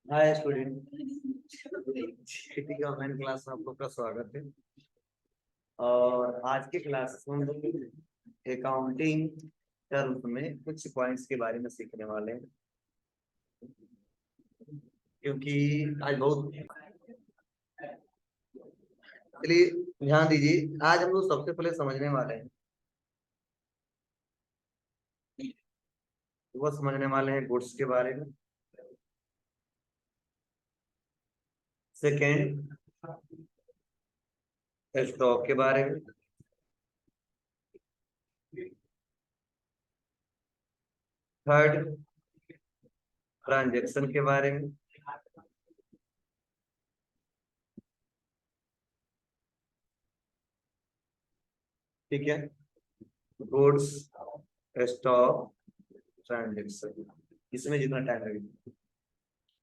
Hi student, खेती की online class में आप लोग का स्वागत है। और आज के क्लास में हम लोग अकाउंटिंग टर्म्स में कुछ पॉइंट्स के बारे में सीखने वाले हैं, क्योंकि आज बहुत, चलिए ध्यान दीजिए। आज हम लोग सबसे पहले समझने वाले हैं, वो समझने वाले हैं गुड्स के बारे में। सेकेंड, स्टॉक के बारे में। थर्ड, ट्रांजैक्शन के बारे में। ठीक है, गुड्स, स्टॉक, ट्रांजैक्शन, इसमें जितना टाइम लगेगा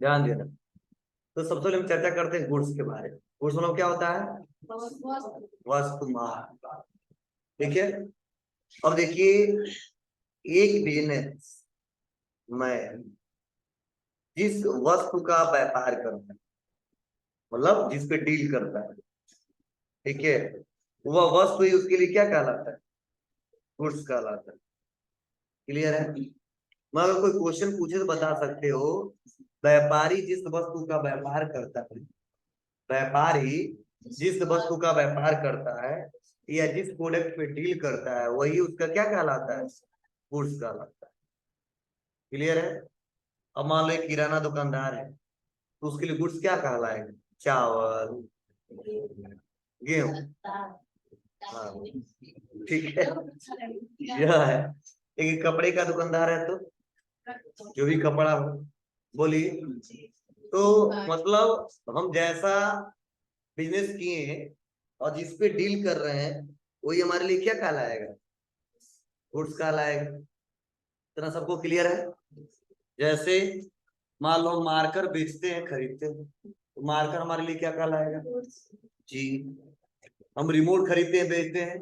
ध्यान देना। तो सबसे पहले हम चर्चा करते हैं गुड्स के बारे में। गुड्स मतलब क्या होता है? वस्तु माल। ठीक है, अब देखिए, एक बिजनेस में जिस वस्तु का व्यापार करता है, मतलब जिस पे डील करता है, ठीक है, वह वस्तु ही उसके लिए क्या कहलाता है? गुड्स कहलाता है। क्लियर है? मैं अगर कोई क्वेश्चन पूछे तो बता सकते हो, व्यापारी जिस वस्तु का व्यापार करता है, व्यापारी जिस वस्तु का व्यापार करता है या जिस प्रोडक्ट पे डील करता है, वही उसका क्या कहलाता है? गुड्स कहलाता है। क्लियर है? अब मान लो एक किराना दुकानदार है, तो उसके लिए गुड्स क्या कहलाएगा? चावल, गेहूं। हाँ, ठीक है, यह है। एक कपड़े का दुकानदार है, तो जो भी कपड़ा हो, बोलिए। तो मतलब हम जैसा बिजनेस किए हैं और जिस पे डील कर रहे हैं, वही हमारे लिए क्या कहलाएगा? गुड्स कहलाएगा। इतना सबको क्लियर है? जैसे मान लो मार्कर बेचते हैं, खरीदते हैं, तो मार्कर हमारे लिए क्या कहलाएगा? जी। हम रिमोट खरीदते हैं, बेचते हैं,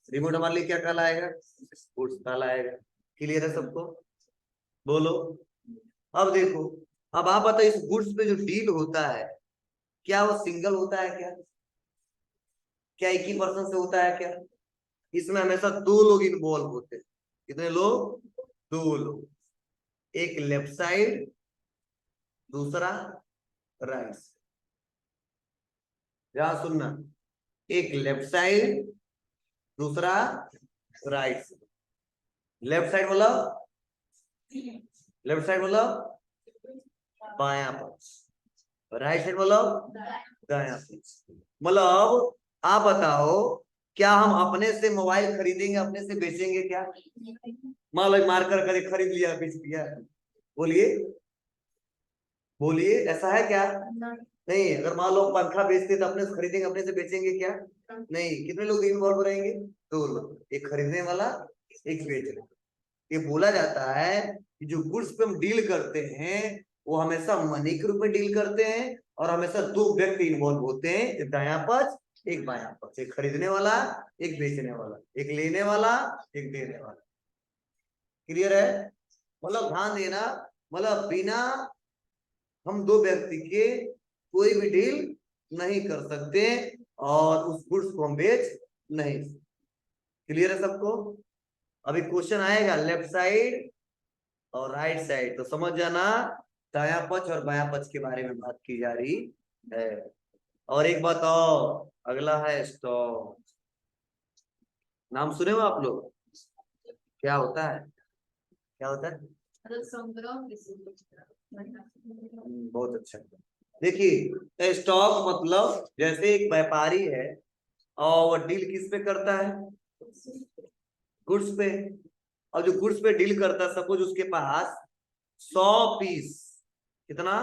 रिमोट हमारे लिए क्या कहलाएगा? गुड्स कहलाएगा। क्लियर है सबको? बोलो। अब देखो, अब आप बताओ, इस गुड्स पे जो डील होता है, क्या वो सिंगल होता है? क्या एक ही पर्सन से होता है? क्या इसमें हमेशा दो लोग इन्वॉल्व होते हैं? कितने लोग? दो लोग। एक लेफ्ट साइड, दूसरा राइट साइड। ध्यान सुनना, एक लेफ्ट साइड, दूसरा राइट साइड। लेफ्ट साइड मतलब, लेफ्ट साइड मतलब बायां पक्ष, राइट साइड मतलब दायां पक्ष। मतलब आप बताओ, क्या हम अपने से मोबाइल खरीदेंगे, अपने से बेचेंगे क्या? मान लो मार्कर करे, खरीद लिया, बेच दिया, बोलिए बोलिए, ऐसा है क्या? नहीं। अगर मान लो पंखा बेचते तो अपने से खरीदेंगे, अपने से बेचेंगे क्या? नहीं। कितने लोग इन्वॉल्व रहेंगे? दो लोग, एक खरीदने वाला, एक बेचने। ये बोला जाता है कि जो गुड्स पे हम डील करते हैं, वो हमेशा मनी के रूप में डील करते हैं, और हमेशा दो व्यक्ति इन्वॉल्व होते हैं, एक दायां पक्ष, एक बायां पक्ष, एक खरीदने वाला, एक बेचने वाला, एक लेने वाला, एक देने वाला। क्लियर है? मतलब ध्यान देना, मतलब बिना हम दो व्यक्ति के कोई भी डील नहीं कर सकते, और उस गुड्स को हम बेच नहीं। क्लियर है सबको? अभी क्वेश्चन आएगा लेफ्ट साइड और राइट साइड, तो समझ जाना दायां पक्ष और बायां पक्ष के बारे में बात की जा रही है। और एक बात और, अगला है स्टॉक। नाम सुने हो आप लोग? क्या होता है? क्या होता है? बहुत अच्छा। देखिए, स्टॉक मतलब जैसे एक व्यापारी है और वो डील किस पे करता है? गुड्स पे। और जो गुड्स पे डील करता है, सपोज उसके पास 100 पीस, कितना?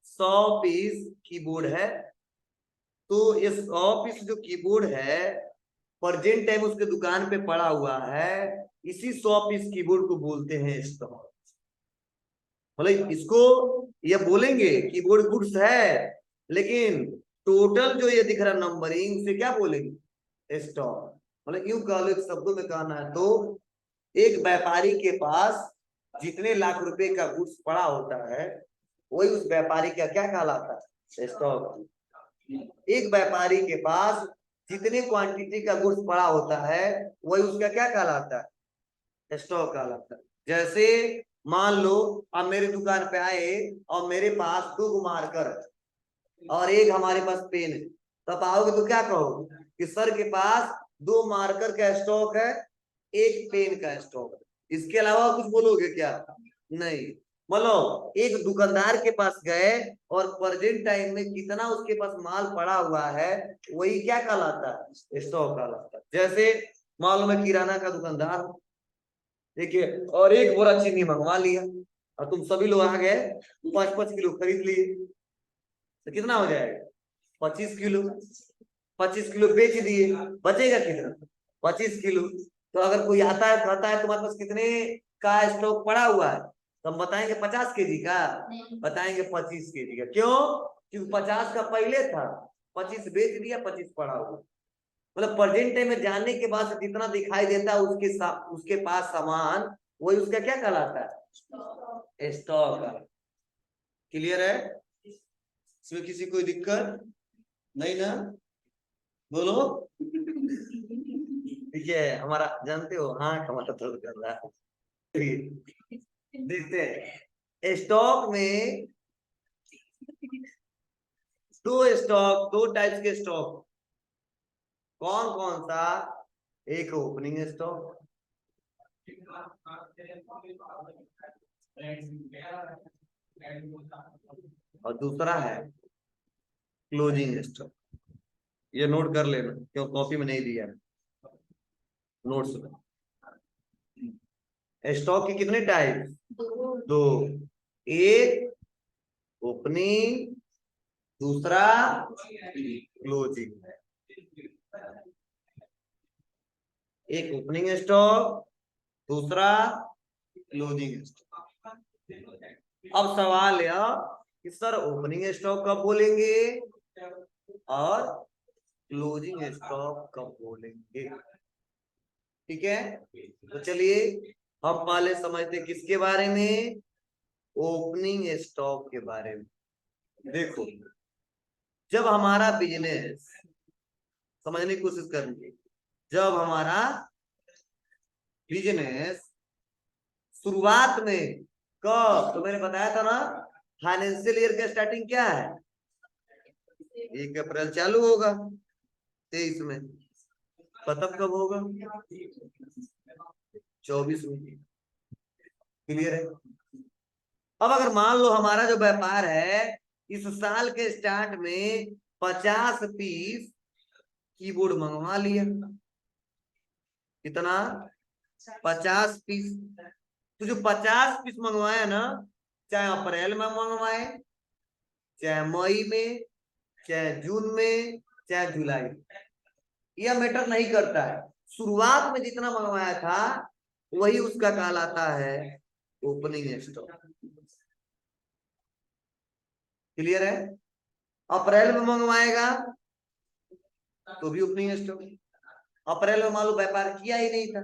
100 पीस कीबोर्ड है। तो ये 100 पीस जो कीबोर्ड है, प्रेजेंट टाइम उसके दुकान पे पड़ा हुआ है, इसी 100 पीस कीबोर्ड को बोलते हैं स्टॉक। मतलब इसको ये बोलेंगे कीबोर्ड गुड्स है, लेकिन टोटल जो ये दिख रहा नंबरिंग से क्या बोलेंगे? स्टॉक। मतलब यूं कह लो, एक शब्दों में कहना है तो, एक व्यापारी के पास जितने लाख रुपए का गुड्स पड़ा होता है वही उस व्यापारी का क्या कहलाता है? स्टॉक। एक व्यापारी के पास जितने क्वांटिटी का गुड्स पड़ा होता है वही उसका क्या कहलाता है? स्टॉक कहलाता है। जैसे मान लो अब मेरी दुकान पे आए और मेरे पास 2 मार्कर और एक हमारे पास पेन है, तब आओगे तो क्या कहोगे कि सर के पास 2 मार्कर का स्टॉक है, एक पेन का स्टॉक है, इसके अलावा कुछ बोलोगे क्या? नहीं। मतलब एक दुकानदार के पास गए और प्रेजेंट टाइम में कितना उसके पास माल पड़ा हुआ है वही क्या कहलाता है? स्टॉक कहलाता है। जैसे मान लो मैं किराना का दुकानदार हूँ, देखिए, और एक बोरा चीनी मंगवा लिया और तुम सभी लोग आ गए 5-5 किलो खरीद लिए, तो कितना हो जाएगा? 25 किलो। 25 किलो बेच दिए, बचेगा कितना? 25 किलो। तो अगर कोई आता है कहता है तुम्हारे पास कितने का स्टॉक पड़ा हुआ है, तो हम बताएंगे 50 केजी का? बताएंगे 25 केजी का। क्यों? क्योंकि 50 का पहले था, 25 बेच दिया, 25 पड़ा हुआ। मतलब प्रेजेंट टाइम में जानने के बाद जितना दिखाई देता है उसके पास सामान, वही उसका क्या कहलाता है? स्टॉक। क्लियर है? इसमें किसी कोई दिक्कत नहीं ना? बोलो। ठीक है, हमारा जानते हो हाँ का मतलब कर रहा है। देखते हैं स्टॉक में दो टाइप्स के स्टॉक। कौन कौन सा? एक ओपनिंग स्टॉक और दूसरा है क्लोजिंग स्टॉक। ये नोट कर लेना, क्यों कॉपी में नहीं दिया है नोट्स में। स्टॉक के कितने टाइप? दो। एक ओपनिंग, दूसरा क्लोजिंग। एक ओपनिंग स्टॉक, दूसरा क्लोजिंग स्टॉक। अब सवाल यह कि सर ओपनिंग स्टॉक कब बोलेंगे और क्लोजिंग स्टॉक कब बोलेंगे? ठीक है, तो चलिए हम पहले समझते किसके बारे में? ओपनिंग स्टॉक के बारे में। देखो, जब हमारा बिजनेस, समझने की कोशिश करेंगे, जब हमारा बिजनेस शुरुआत में, कब? तो मैंने बताया था ना, फाइनेंशियल ईयर का स्टार्टिंग क्या है? 1 अप्रैल चालू होगा 23 में, खत्म कब होगा? 24 में। क्लियर है? अब अगर मान लो हमारा जो व्यापार है इस साल के स्टार्ट में 50 पीस कीबोर्ड मंगवा लिया। कितना? 50 पीस। तो जो 50 पीस मंगवाया ना, चाहे अप्रैल में मंगवाए, चाहे मई में, चाहे जून में, चाहे जुलाई में, यह मैटर नहीं करता है। शुरुआत में जितना मंगवाया था वही उसका कहलाता है ओपनिंग स्टॉक। क्लियर है? अप्रैल में मंगवाएगा तो भी ओपनिंग स्टॉक। अप्रैल में मान लो व्यापार किया ही नहीं था,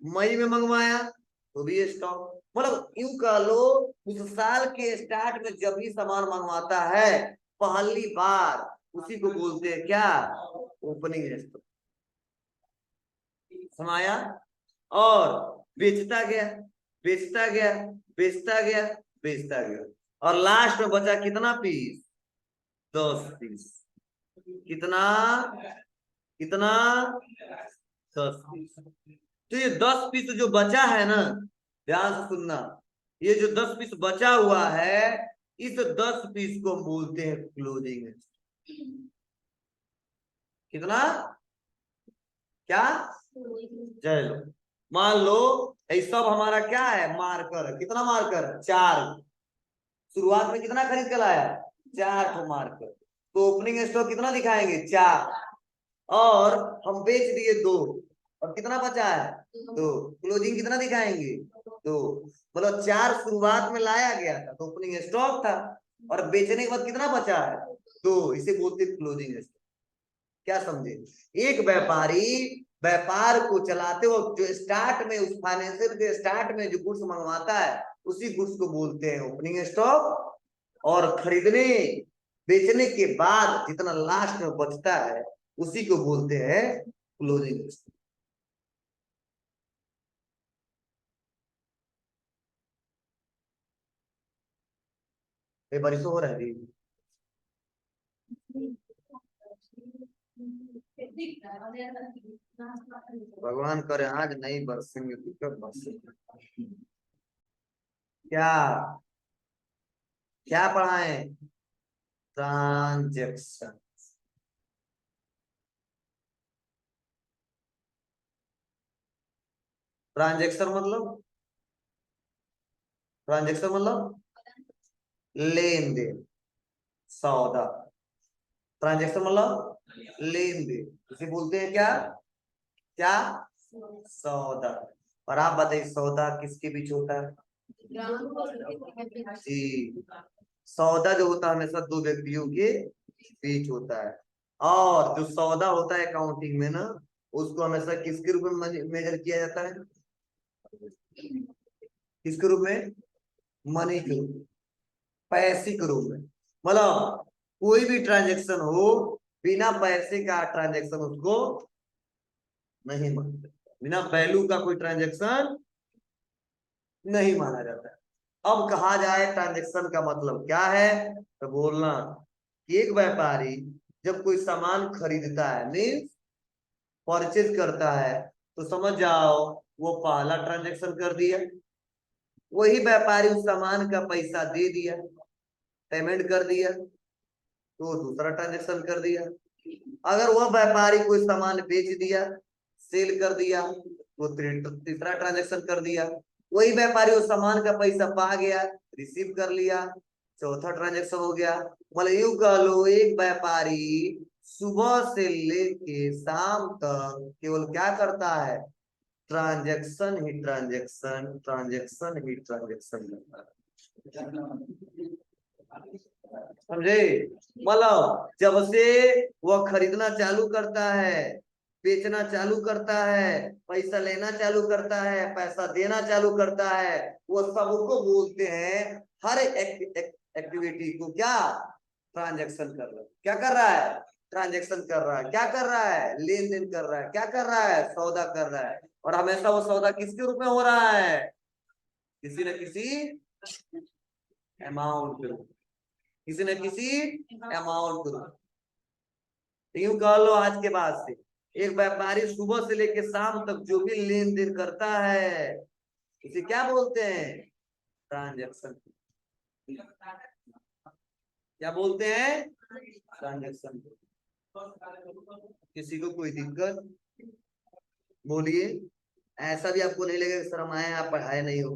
मई में मंगवाया तो भी स्टॉक। मतलब यूं कह लो, उस साल के स्टार्ट में जब भी सामान मंगवाता है पहली बार, उसी को बोलते हैं क्या? Opening stock. समाया। और बेचता गया, बेचता गया, बेचता गया, बेचता गया, और लास्ट में बचा कितना पीस? 10 पीस। कितना? कितना? 10 पीस। तो ये 10 पीस जो बचा है ना, ध्यान से सुनना, ये जो 10 पीस बचा हुआ है, इस 10 पीस को बोलते हैं क्लोजिंग। कितना? क्या? चलो मान लो ये सब हमारा क्या है? मार्कर। कितना मार्कर? 4। शुरुआत में कितना खरीद कर लाया? 4 ठो मार्कर। तो ओपनिंग स्टॉक कितना दिखाएंगे? 4। और हम बेच दिए 2, और कितना बचा है? 2। क्लोजिंग कितना दिखाएंगे? 2। मतलब 4 शुरुआत में लाया गया था तो ओपनिंग स्टॉक था, और बेचने के बाद कितना बचा है? 2। इसे बोलते क्लोजिंग स्टॉक। क्या समझे? एक व्यापारी व्यापार को चलाते वक्त जो स्टार्ट में उस फाइनेंशियल के स्टार्ट में जो गुड्स मंगवाता है उसी गुड्स को बोलते हैं ओपनिंग स्टॉक। और खरीदने बेचने के बाद जितना लास्ट में बचता है उसी को बोलते हैं क्लोजिंग स्टॉक। ये बारिश हो रहा है जी। भगवान करे आज नहीं बरसेंगे तो कब बरसेंगे। क्या क्या पढ़ाएं? ट्रांजेक्शन। ट्रांजेक्शन मतलब ट्रांजेक्शन मतलब लेन देन, सौदा। ट्रांजेक्शन मतलब लेन देन, इसे बोलते हैं क्या? क्या? सौदा। और आप बताइए सौदा किसके बीच होता है? जी, सौदा जो होता है हमेशा दो व्यक्तियों के बीच होता है। और जो सौदा होता है अकाउंटिंग में ना, उसको हमेशा किसके रूप में मेजर किया जाता है? किसके रूप में? मनी के रूप में, पैसे के रूप में। मतलब कोई भी ट्रांजेक्शन हो बिना पैसे का ट्रांजेक्शन उसको नहीं मानते, बिना वैल्यू का कोई ट्रांजेक्शन नहीं माना जाता है। अब कहा जाए ट्रांजेक्शन का मतलब क्या है, तो बोलना कि एक व्यापारी जब कोई सामान खरीदता है मीन्स परचेज करता है, तो समझ जाओ वो पहला ट्रांजेक्शन कर दिया। वही व्यापारी उस सामान का पैसा दे दिया, पेमेंट कर दिया, तो दूसरा ट्रांजेक्शन कर दिया। अगर वह व्यापारी कोई सामान बेच दिया, सेल कर दिया, तो तीसरा ट्रांजेक्शन कर दिया। वही व्यापारी उस सामान का पैसा पा गया, रिसीव कर लिया, चौथा ट्रांजेक्शन हो गया। मतलब यूं कह लो एक व्यापारी सुबह से लेके शाम तक केवल क्या करता है? ट्रांजेक्शन ही ट्रांजेक्शन, ट्रांजेक्शन ही ट्रांजेक्शन करता है। समझे? मतलब जब से वह खरीदना चालू करता है, बेचना चालू करता है, पैसा लेना चालू करता है, पैसा देना चालू करता है, वो सबको बोलते हैं हर एक्टिविटी को क्या? ट्रांजेक्शन कर रहा है। क्या कर रहा है? ट्रांजेक्शन कर रहा है। क्या कर रहा है? लेन देन कर रहा है। क्या कर रहा है? सौदा कर रहा है। और हमेशा वो सौदा किसके रूप में हो रहा है? किसी न किसी अमाउंट के रूप में, किसी न किसी अमाउंट के रूप में। यूं कह लो आज के बाद से एक व्यापारी सुबह से लेकर शाम तक जो भी लेन देन करता है इसे क्या बोलते हैं? ट्रांजेक्शन। क्या बोलते हैं? ट्रांजेक्शन। किसी को कोई दिक्कत? बोलिए। ऐसा भी आपको नहीं लगेगा शर्म आए आप पढ़ाए नहीं हो।